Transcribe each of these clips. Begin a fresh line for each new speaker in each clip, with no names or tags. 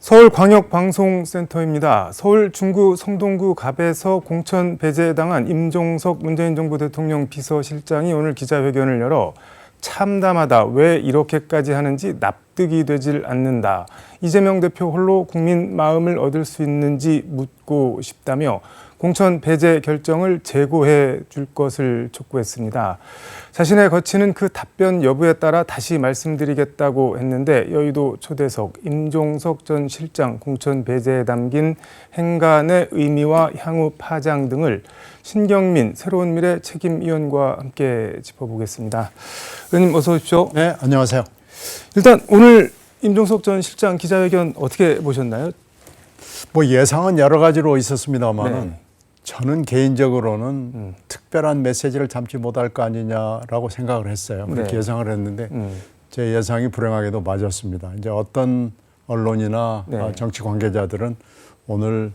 서울광역방송센터입니다. 서울 중구 성동구 갑에서 공천 배제당한 임종석 문재인 정부 대통령 비서실장이 오늘 기자회견을 열어 참담하다, 왜 이렇게까지 하는지 납득이 되질 않는다, 이재명 대표 홀로 국민 마음을 얻을 수 있는지 묻고 싶다며 공천 배제 결정을 재고해 줄 것을 촉구했습니다. 자신의 거치는 그 답변 여부에 따라 다시 말씀드리겠다고 했는데, 여의도 초대석 임종석 전 실장 공천 배제에 담긴 행간의 의미와 향후 파장 등을 신경민 새로운 미래 책임위원과 함께 짚어보겠습니다. 의원님 어서 오십시오.
네, 안녕하세요.
일단 오늘 임종석 전 실장 기자회견 어떻게 보셨나요?
뭐 예상은 여러 가지로 있었습니다만은
네.
저는 개인적으로는 특별한 메시지를 담지 못할 거 아니냐라고 생각을 했어요. 그렇게
네.
예상을 했는데 제 예상이 불행하게도 맞았습니다. 이제 어떤 언론이나
네.
정치 관계자들은 오늘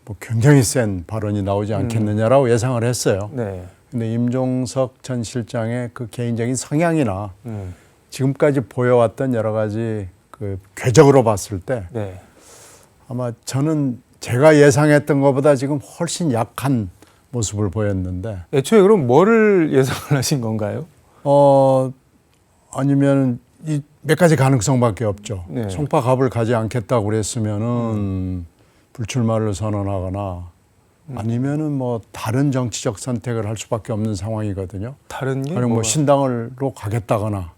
뭐 굉장히 센 발언이 나오지 않겠느냐라고 예상을 했어요.
네.
근데 임종석 전 실장의 그 개인적인 성향이나 지금까지 보여왔던 여러 가지 그 궤적으로 봤을 때
네.
아마 저는 제가 예상했던 것보다 지금 훨씬 약한 모습을 보였는데.
애초에 그럼 뭐를 예상을 하신 건가요?
아니면 이 몇 가지 가능성밖에 없죠.
네.
송파갑을 가지 않겠다고 그랬으면은 불출마를 선언하거나 아니면은 뭐 다른 정치적 선택을 할 수밖에 없는 상황이거든요.
다른 게
아니면 뭐
뭐가?
신당으로 가겠다거나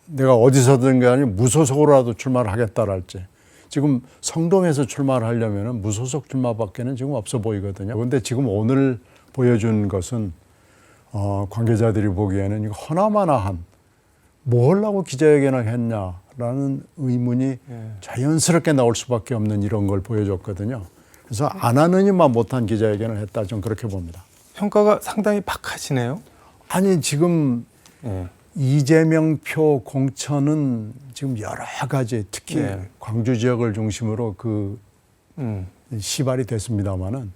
내가 어디서든 간에 무소속으로라도 출마를 하겠다랄지. 지금 성동에서 출마를 하려면 무소속 출마밖에는 지금 없어 보이거든요. 그런데 지금 오늘 보여준 것은 관계자들이 보기에는 이거 허나마나한 뭐 하려고 기자회견을 했냐라는 의문이 자연스럽게 나올 수밖에 없는 이런 걸 보여줬거든요. 그래서 안 하느니만 못한 기자회견을 했다, 좀 그렇게 봅니다.
평가가 상당히 박하시네요.
아니 지금 이재명 표 공천은 지금 여러 가지 특히 광주 지역을 중심으로 그 시발이 됐습니다마는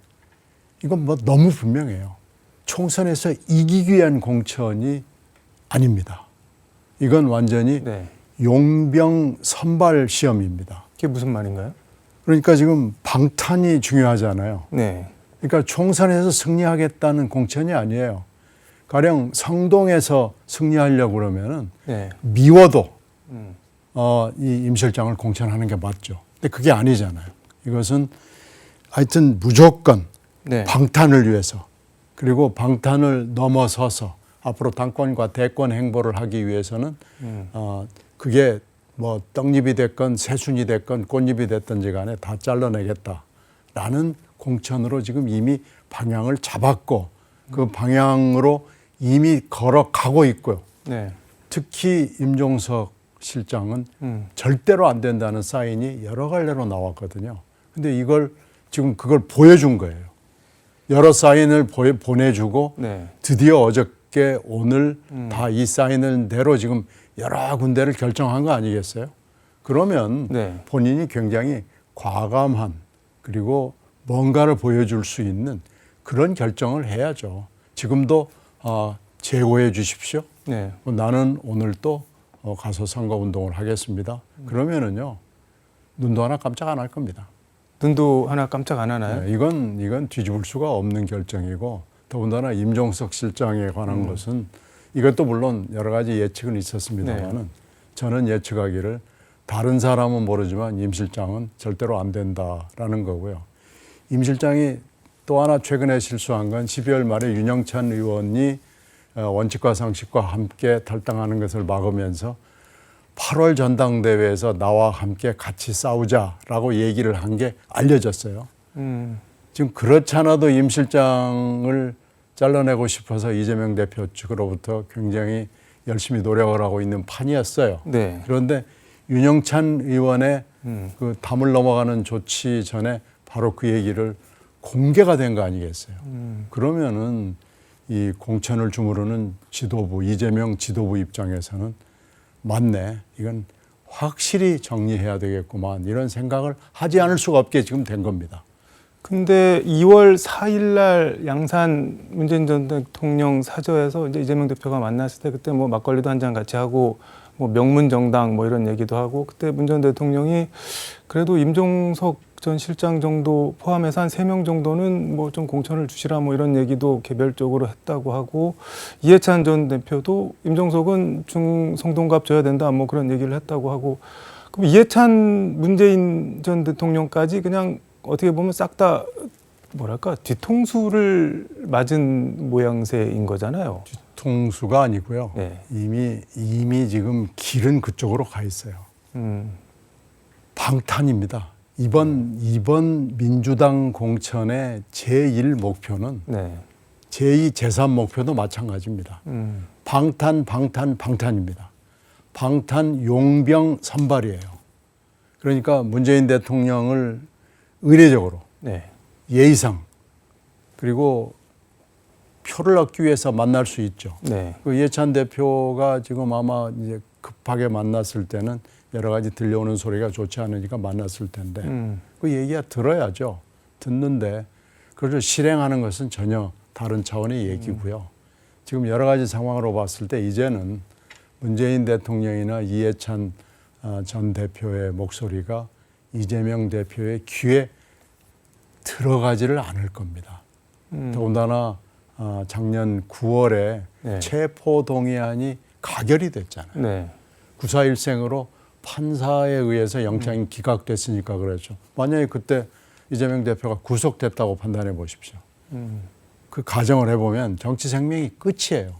이건 뭐 너무 분명해요. 총선에서 이기기 위한 공천이 아닙니다. 이건 완전히 용병 선발 시험입니다.
그게 무슨 말인가요?
그러니까 지금 방탄이 중요하잖아요.
네.
그러니까 총선에서 승리하겠다는 공천이 아니에요. 가령 성동에서 승리하려고 그러면은 미워도 이 임 실장을 공천하는 게 맞죠. 근데 그게 아니잖아요. 이것은 하여튼 무조건 방탄을 위해서, 그리고 방탄을 넘어서서 앞으로 당권과 대권 행보를 하기 위해서는 그게 뭐 떡잎이 됐건 새순이 됐건 꽃잎이 됐든지 간에 다 잘라내겠다라는 공천으로 지금 이미 방향을 잡았고 그 방향으로 이미 걸어가고 있고요. 특히 임종석 실장은 절대로 안 된다는 사인이 여러 갈래로 나왔거든요. 근데 이걸 지금 그걸 보여준 거예요. 여러 사인을 보내주고 드디어 어저께 오늘 다 이 사인을 대로 지금 여러 군데를 결정한 거 아니겠어요? 그러면 본인이 굉장히 과감한, 그리고 뭔가를 보여줄 수 있는 그런 결정을 해야죠. 지금도 재고해 주십시오. 나는 오늘 또 가서 선거운동을 하겠습니다. 그러면은요, 눈도 하나 깜짝 안 할 겁니다.
눈도 하나 깜짝 안 하나요?
이건 뒤집을 수가 없는 결정이고, 더군다나 임종석 실장에 관한 것은 이것도 물론 여러 가지 예측은 있었습니다만은 저는 예측하기를 다른 사람은 모르지만 임 실장은 절대로 안 된다라는 거고요. 임 실장이 또 하나 최근에 실수한 건 12월 말에 윤영찬 의원이 원칙과 상식과 함께 탈당하는 것을 막으면서 8월 전당대회에서 나와 함께 같이 싸우자라고 얘기를 한 게 알려졌어요. 지금 그렇지 않아도 임 실장을 잘라내고 싶어서 이재명 대표 측으로부터 굉장히 열심히 노력을 하고 있는 판이었어요. 그런데 윤영찬 의원의 그 담을 넘어가는 조치 전에 바로 그 얘기를 공개가 된 거 아니겠어요? 그러면은 이 공천을 주무르는 지도부, 이재명 지도부 입장에서는 맞네, 이건 확실히 정리해야 되겠구만, 이런 생각을 하지 않을 수가 없게 지금 된 겁니다.
근데 2월 4일 날 양산 문재인 전 대통령 사저에서 이제 이재명 대표가 만났을 때 그때 뭐 막걸리도 한 잔 같이 하고 뭐 명문 정당 뭐 이런 얘기도 하고 그때 문 전 대통령이 그래도 임종석 전 실장 정도 포함해서 한 3명 정도는 뭐 좀 공천을 주시라 뭐 이런 얘기도 개별적으로 했다고 하고 이해찬 전 대표도 임종석은 중성동갑 줘야 된다 뭐 그런 얘기를 했다고 하고 그럼 이해찬 문재인 전 대통령까지 그냥 어떻게 보면 싹 다 뭐랄까 뒤통수를 맞은 모양새인 거잖아요.
뒤통수가 아니고요.
네.
이미 지금 길은 그쪽으로 가 있어요. 방탄입니다. 이번 민주당 공천의 제1 목표는
네.
제2, 제3 목표도 마찬가지입니다. 방탄입니다. 방탄 용병 선발이에요. 그러니까 문재인 대통령을 의례적으로
네.
예의상 그리고 표를 얻기 위해서 만날 수 있죠.
네.
그 이해찬 대표가 지금 아마 이제 급하게 만났을 때는 여러 가지 들려오는 소리가 좋지 않으니까 만났을 텐데 그 얘기가 들어야죠. 듣는데 그걸 실행하는 것은 전혀 다른 차원의 얘기고요. 지금 여러 가지 상황으로 봤을 때 이제는 문재인 대통령이나 이해찬 전 대표의 목소리가 이재명 대표의 귀에 들어가지를 않을 겁니다. 더군다나 작년 9월에
네.
체포동의안이 가결이 됐잖아요.
네.
구사일생으로 판사에 의해서 영장이 기각됐으니까 그렇죠. 만약에 그때 이재명 대표가 구속됐다고 판단해 보십시오. 그 가정을 해보면 정치 생명이 끝이에요.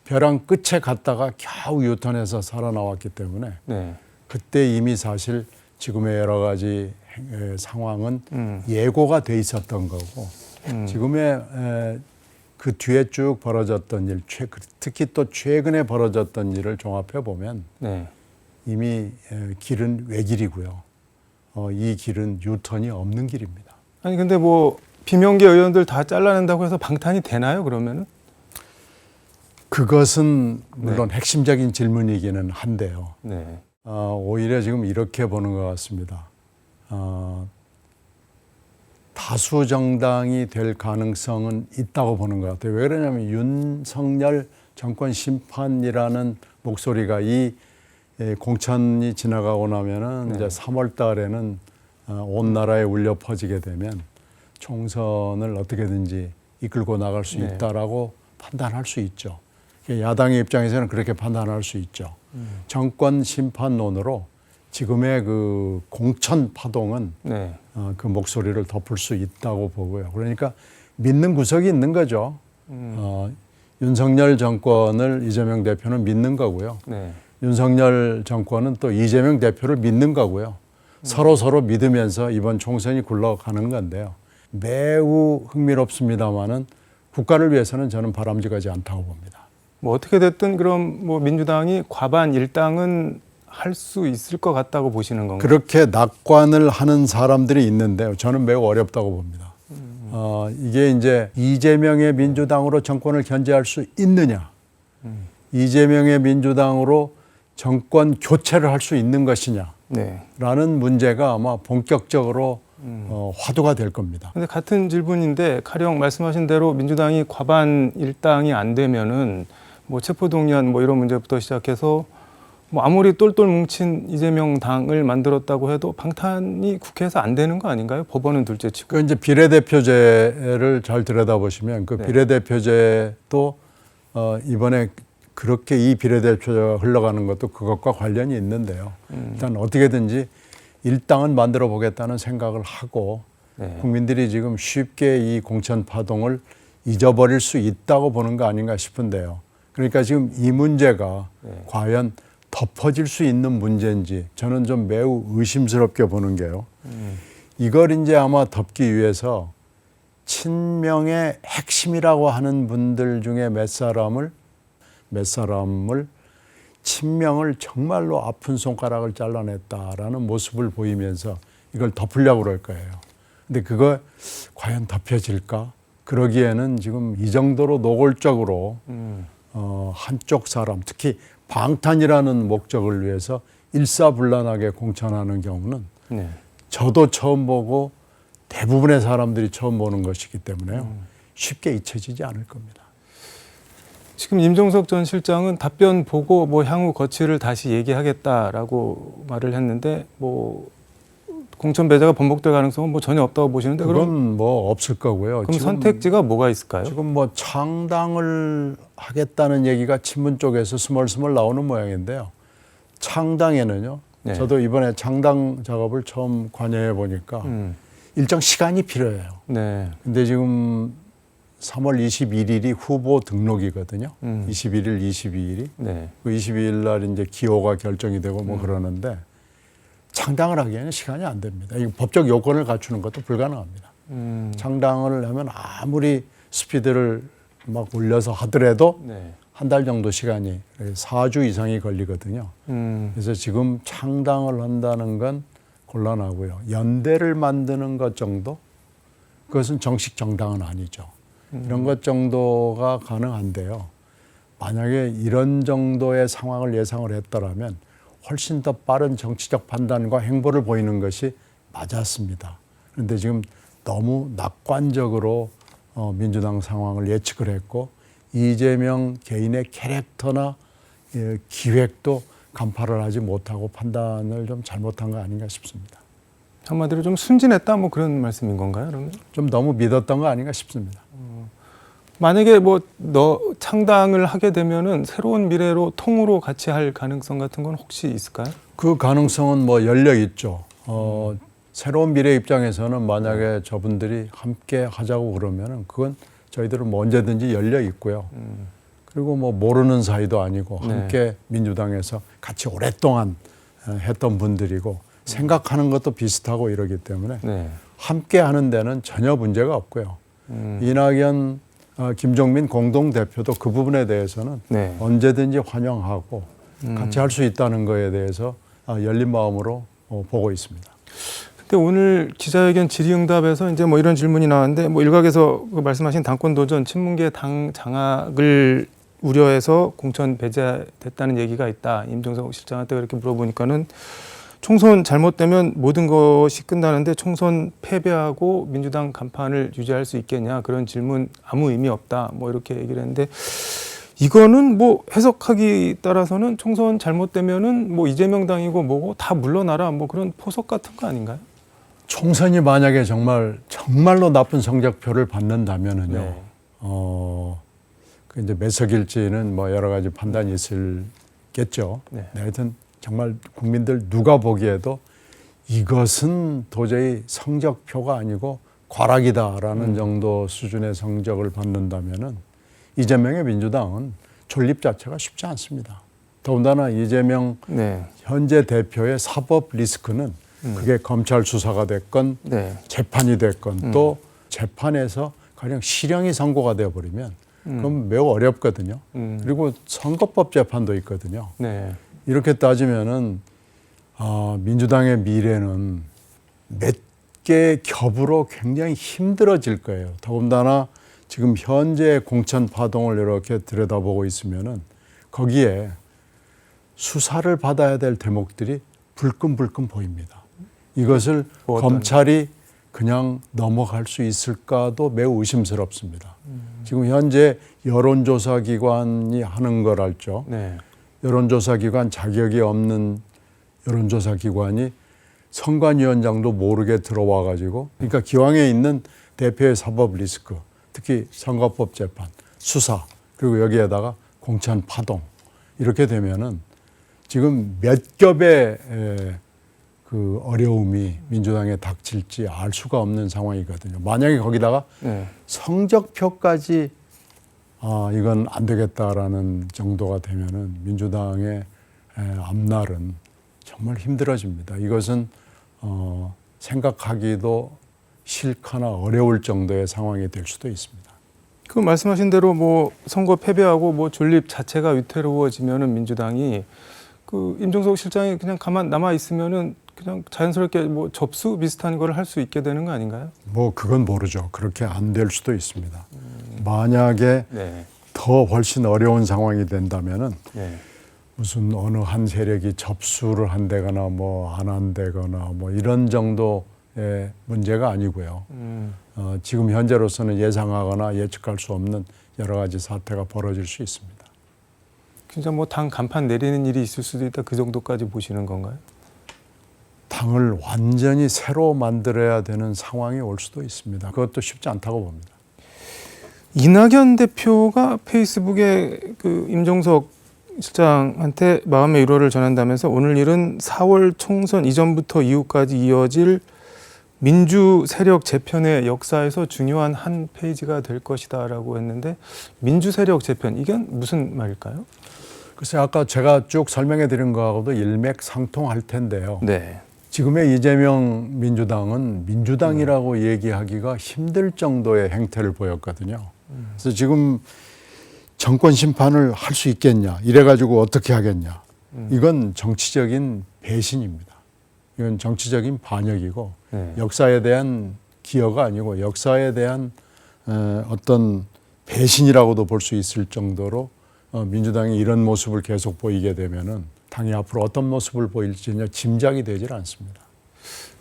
벼랑 끝에 갔다가 겨우 유턴해서 살아나왔기 때문에
네.
그때 이미 사실 지금의 여러 가지 상황은 예고가 돼 있었던 거고 지금의 그 뒤에 쭉 벌어졌던 일, 특히 또 최근에 벌어졌던 일을 종합해 보면
네.
이미 길은 외길이고요. 이 길은 유턴이 없는 길입니다.
아니 근데 뭐 비명계 의원들 다 잘라낸다고 해서 방탄이 되나요? 그러면은?
그것은 물론 핵심적인 질문이기는 한데요.
네.
오히려 지금 이렇게 보는 것 같습니다. 다수 정당이 될 가능성은 있다고 보는 것 같아요. 왜 그러냐면 윤석열 정권 심판이라는 목소리가 이 공천이 지나가고 나면은 이제 3월 달에는 온 나라에 울려 퍼지게 되면 총선을 어떻게든지 이끌고 나갈 수 있다라고 판단할 수 있죠. 야당의 입장에서는 그렇게 판단할 수 있죠. 정권 심판론으로 지금의 그 공천 파동은 그 목소리를 덮을 수 있다고 보고요. 그러니까 믿는 구석이 있는 거죠. 윤석열 정권을 이재명 대표는 믿는 거고요. 윤석열 정권은 또 이재명 대표를 믿는 거고요. 서로 믿으면서 이번 총선이 굴러가는 건데요. 매우 흥미롭습니다만은 국가를 위해서는 저는 바람직하지 않다고 봅니다.
뭐 어떻게 됐든 그럼 뭐 민주당이 과반 일당은 할 수 있을 것 같다고 보시는 건가요?
그렇게 낙관을 하는 사람들이 있는데요. 저는 매우 어렵다고 봅니다. 이게 이제 이재명의 민주당으로 정권을 견제할 수 있느냐, 이재명의 민주당으로 정권 교체를 할 수 있는 것이냐라는 문제가 아마 본격적으로 화두가 될 겁니다.
근데 같은 질문인데 가령 말씀하신 대로 민주당이 과반 일당이 안 되면은 뭐 체포동의안 뭐 이런 문제부터 시작해서 뭐 아무리 똘똘 뭉친 이재명 당을 만들었다고 해도 방탄이 국회에서 안 되는 거 아닌가요? 법원은 둘째치고.
그 이제 비례대표제를 잘 들여다보시면 그 비례대표제도 이번에 그렇게 이 비례대표제가 흘러가는 것도 그것과 관련이 있는데요. 일단 어떻게든지 일당은 만들어 보겠다는 생각을 하고 국민들이 지금 쉽게 이 공천 파동을 잊어버릴 수 있다고 보는 거 아닌가 싶은데요. 그러니까 지금 이 문제가 과연 덮어질 수 있는 문제인지 저는 좀 매우 의심스럽게 보는 게요. 이걸 이제 아마 덮기 위해서 친명의 핵심이라고 하는 분들 중에 몇 사람을 친명을 정말로 아픈 손가락을 잘라냈다라는 모습을 보이면서 이걸 덮으려고 그럴 거예요. 근데 그거 과연 덮여질까? 그러기에는 지금 이 정도로 노골적으로 한쪽 사람, 특히 방탄이라는 목적을 위해서 일사불란하게 공천하는 경우는 저도 처음 보고 대부분의 사람들이 처음 보는 것이기 때문에요. 쉽게 잊혀지지 않을 겁니다.
지금 임종석 전 실장은 답변 보고 뭐 향후 거취를 다시 얘기하겠다라고 말을 했는데 뭐 공천 배제가 번복될 가능성은 뭐 전혀 없다고 보시는데
그건
그럼
뭐 없을 거고요.
그럼 선택지가 뭐가 있을까요?
지금 뭐 창당을 하겠다는 얘기가 친문 쪽에서 스멀스멀 나오는 모양인데요. 창당에는요.
네.
저도 이번에 창당 작업을 처음 관여해 보니까 일정 시간이 필요해요.
네.
근데 지금 3월 21일이 후보 등록이거든요. 21일, 22일이.
네.
그 22일 날 이제 기호가 결정이 되고 뭐 그러는데 창당을 하기에는 시간이 안 됩니다. 이 법적 요건을 갖추는 것도 불가능합니다. 창당을 하면 아무리 스피드를 막 올려서 하더라도
네.
한 달 정도 시간이 4주 이상이 걸리거든요. 그래서 지금 창당을 한다는 건 곤란하고요. 연대를 만드는 것 정도? 그것은 정식 정당은 아니죠. 이런 것 정도가 가능한데요. 만약에 이런 정도의 상황을 예상을 했더라면 훨씬 더 빠른 정치적 판단과 행보를 보이는 것이 맞았습니다. 그런데 지금 너무 낙관적으로 민주당 상황을 예측을 했고 이재명 개인의 캐릭터나 기획도 간파를 하지 못하고 판단을 좀 잘못한 거 아닌가 싶습니다.
한마디로 좀 순진했다 뭐 그런 말씀인 건가요? 그러면?
좀 너무 믿었던 거 아닌가 싶습니다.
만약에 뭐 너 창당을 하게 되면은 새로운 미래로 통으로 같이 할 가능성 같은 건 혹시 있을까요?
그 가능성은 뭐 열려 있죠. 새로운 미래 입장에서는 만약에 저분들이 함께 하자고 그러면은 그건 저희들은 뭐 언제든지 열려 있고요. 그리고 뭐 모르는 사이도 아니고 함께 민주당에서 같이 오랫동안 했던 분들이고 생각하는 것도 비슷하고 이러기 때문에 함께 하는 데는 전혀 문제가 없고요. 이낙연, 김종민 공동대표도 그 부분에 대해서는 언제든지 환영하고 같이 할 수 있다는 거에 대해서 열린 마음으로 보고 있습니다.
근데 오늘 기자회견 질의응답에서 이제 뭐 이런 질문이 나왔는데 뭐 일각에서 그 말씀하신 당권 도전, 친문계 당 장악을 우려해서 공천 배제됐다는 얘기가 있다. 임종석 실장한테 그렇게 물어보니까는 총선 잘못되면 모든 것이 끝나는데 총선 패배하고 민주당 간판을 유지할 수 있겠냐 그런 질문 아무 의미 없다. 뭐 이렇게 얘기를 했는데 이거는 뭐 해석하기 따라서는 총선 잘못되면은 뭐 이재명 당이고 뭐고 다 물러나라 뭐 그런 포석 같은 거 아닌가요?
총선이 만약에 정말로 나쁜 성적표를 받는다면은요. 그 이제 매석일지는 뭐 여러 가지 판단이 있을겠죠. 하여튼 정말 국민들 누가 보기에도 이것은 도저히 성적표가 아니고 과락이다라는 정도 수준의 성적을 받는다면은 이재명의 민주당은 존립 자체가 쉽지 않습니다. 더군다나 이재명 현재 대표의 사법 리스크는 그게 검찰 수사가 됐건 재판이 됐건 또 재판에서 가령 실형이 선고가 되어버리면 그럼 매우 어렵거든요. 그리고 선거법 재판도 있거든요. 이렇게 따지면은 민주당의 미래는 몇 개의 겹으로 굉장히 힘들어질 거예요. 더군다나 지금 현재 공천 파동을 이렇게 들여다보고 있으면은 거기에 수사를 받아야 될 대목들이 불끈불끈 보입니다. 이것을 검찰이 그냥 넘어갈 수 있을까도 매우 의심스럽습니다. 지금 현재 여론조사 기관이 하는 걸 알죠. 여론조사 기관 자격이 없는 여론조사 기관이 선관위원장도 모르게 들어와 가지고 그러니까 기왕에 있는 대표의 사법 리스크 특히 선거법 재판, 수사 그리고 여기에다가 공천 파동 이렇게 되면은 지금 몇 겹의 그 어려움이 민주당에 닥칠지 알 수가 없는 상황이거든요. 만약에 거기다가 성적표까지 이건 안 되겠다라는 정도가 되면은 민주당의 앞날은 정말 힘들어집니다. 이것은 생각하기도 싫거나 어려울 정도의 상황이 될 수도 있습니다.
그 말씀하신 대로 뭐 선거 패배하고 뭐 존립 자체가 위태로워지면은 민주당이 그 임종석 실장이 그냥 가만 남아 있으면은 그냥 자연스럽게 뭐 접수 비슷한 걸 할 수 있게 되는 거 아닌가요?
뭐 그건 모르죠. 그렇게 안 될 수도 있습니다. 만약에 더 훨씬 어려운 상황이 된다면은 무슨 어느 한 세력이 접수를 한다거나 뭐 안 한다거나 뭐 이런 정도의 문제가 아니고요. 지금 현재로서는 예상하거나 예측할 수 없는 여러 가지 사태가 벌어질 수 있습니다.
진짜 뭐 당 간판 내리는 일이 있을 수도 있다, 그 정도까지 보시는 건가요?
당을 완전히 새로 만들어야 되는 상황이 올 수도 있습니다. 그것도 쉽지 않다고 봅니다.
이낙연 대표가 페이스북에 그 임종석 실장한테 마음의 위로를 전한다면서 오늘 일은 4월 총선 이전부터 이후까지 이어질 민주 세력 재편의 역사에서 중요한 한 페이지가 될 것이다라고 했는데, 민주 세력 재편, 이게 무슨 말일까요?
글쎄, 아까 제가 쭉 설명해 드린 거하고도 일맥상통할 텐데요.
네.
지금의 이재명 민주당은 민주당이라고 얘기하기가 힘들 정도의 행태를 보였거든요. 그래서 지금 정권 심판을 할 수 있겠냐, 이래가지고 어떻게 하겠냐. 이건 정치적인 배신입니다. 이건 정치적인 반역이고 역사에 대한 기여가 아니고 역사에 대한 어떤 배신이라고도 볼 수 있을 정도로 민주당이 이런 모습을 계속 보이게 되면은 당이 앞으로 어떤 모습을 보일지 짐작이 되질 않습니다.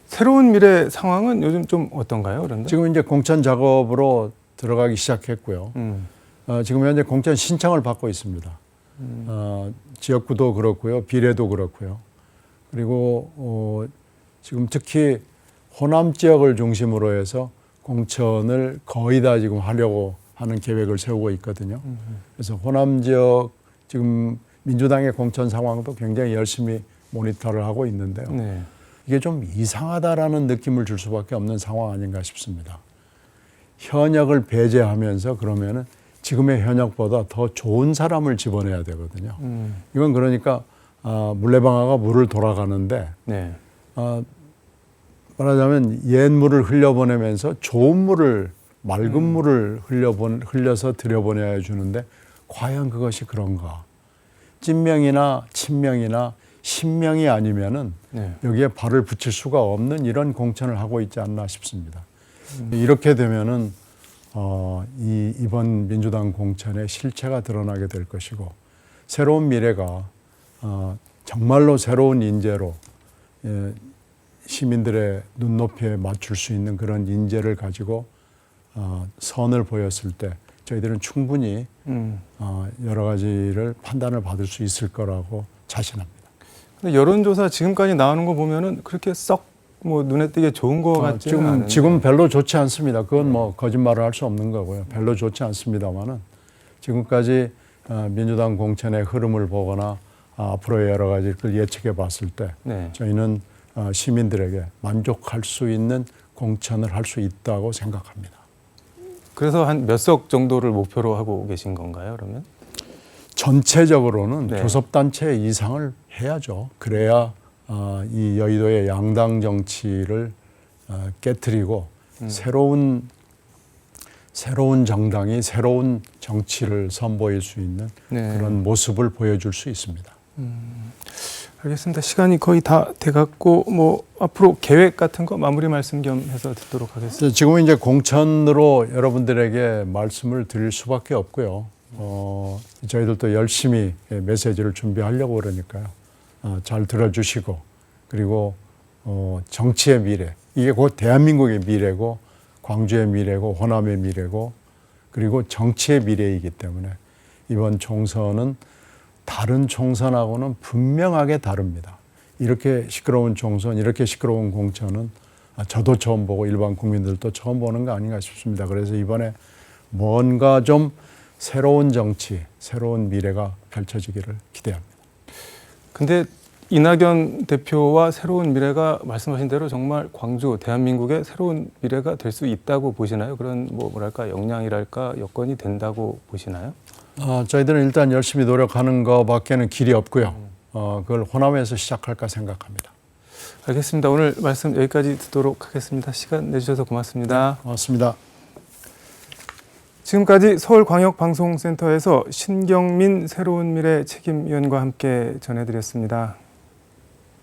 새로운 미래 상황은 요즘 좀 어떤가요, 그런데?
지금 이제 공천 작업으로 들어가기 시작했고요. 지금 현재 공천 신청을 받고 있습니다. 지역구도 그렇고요, 비례도 그렇고요. 그리고 지금 특히 호남 지역을 중심으로 해서 공천을 거의 다 지금 하려고 하는 계획을 세우고 있거든요. 그래서 호남 지역 지금 민주당의 공천 상황도 굉장히 열심히 모니터를 하고 있는데요.
네.
이게 좀 이상하다라는 느낌을 줄 수밖에 없는 상황 아닌가 싶습니다. 현역을 배제하면서 그러면은 지금의 현역보다 더 좋은 사람을 집어내야 되거든요. 이건 그러니까 물레방아가 물을 돌아가는데
네.
말하자면 옛 물을 흘려보내면서 좋은 물을, 맑은 물을 흘려서 들여보내야 주는데 과연 그것이 그런가? 찐명이나 친명이나 신명이 아니면은 여기에 발을 붙일 수가 없는 이런 공천을 하고 있지 않나 싶습니다. 이렇게 되면은 이번 민주당 공천의 실체가 드러나게 될 것이고, 새로운 미래가 정말로 새로운 인재로 시민들의 눈높이에 맞출 수 있는 그런 인재를 가지고 선을 보였을 때 저희들은 충분히 여러 가지를 판단을 받을 수 있을 거라고 자신합니다.
근데 여론조사 지금까지 나오는 거 보면은 그렇게 썩 뭐 눈에 띄게 좋은 거 같지는 않은데.
지금 별로 좋지 않습니다. 그건 뭐 거짓말을 할 수 없는 거고요. 별로 좋지 않습니다만은 지금까지 민주당 공천의 흐름을 보거나 앞으로의 여러 가지를 예측해 봤을 때 저희는 시민들에게 만족할 수 있는 공천을 할 수 있다고 생각합니다. 그래서
한 몇 석 정도를 목표로 하고 계신 건가요, 그러면?
전체적으로는 교섭단체 이상을 해야죠. 그래야 이 여의도의 양당 정치를 깨트리고 새로운 정당이 새로운 정치를 선보일 수 있는 그런 모습을 보여줄 수 있습니다.
알겠습니다. 시간이 거의 다 돼갖고 뭐 앞으로 계획 같은 거 마무리 말씀 겸 해서 듣도록 하겠습니다.
지금은 이제 공천으로 여러분들에게 말씀을 드릴 수밖에 없고요. 저희들도 열심히 메시지를 준비하려고 그러니까요. 잘 들어주시고, 그리고 정치의 미래, 이게 곧 대한민국의 미래고 광주의 미래고 호남의 미래고 그리고 정치의 미래이기 때문에 이번 총선은 다른 총선하고는 분명하게 다릅니다. 이렇게 시끄러운 총선, 이렇게 시끄러운 공천은 저도 처음 보고 일반 국민들도 처음 보는 거 아닌가 싶습니다. 그래서 이번에 뭔가 좀 새로운 정치, 새로운 미래가 펼쳐지기를 기대합니다.
근데 이낙연 대표와 새로운 미래가 말씀하신 대로 정말 광주, 대한민국의 새로운 미래가 될 수 있다고 보시나요? 그런 뭐랄까 역량이랄까 여건이 된다고 보시나요?
저희들은 일단 열심히 노력하는 것밖에는 길이 없고요. 그걸 호남에서 시작할까 생각합니다.
알겠습니다. 오늘 말씀 여기까지 듣도록 하겠습니다. 시간 내주셔서 고맙습니다.
고맙습니다.
지금까지 서울광역방송센터에서 신경민 새로운 미래 책임위원과 함께 전해드렸습니다.